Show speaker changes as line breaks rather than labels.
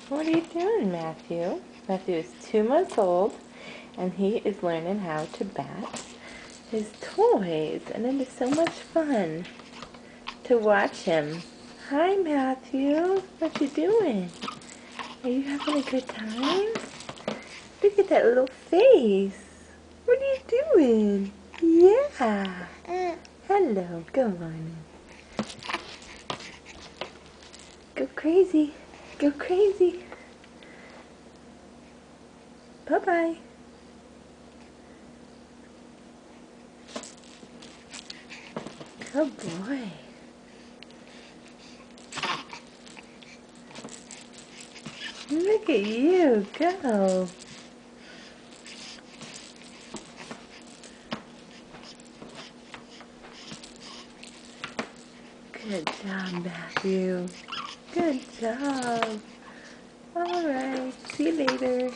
What are you doing, Matthew? Matthew is 2 months old, and he is learning how to bat his toys, and it is so much fun to watch him. Hi, Matthew. What you doing? Are you having a good time? Look at that little face. What are you doing? Yeah. Hello. Good morning. Go crazy. Go crazy. Bye-bye. Good boy. Look at you. Go. Good job, Matthew. Good job. All right. See you later.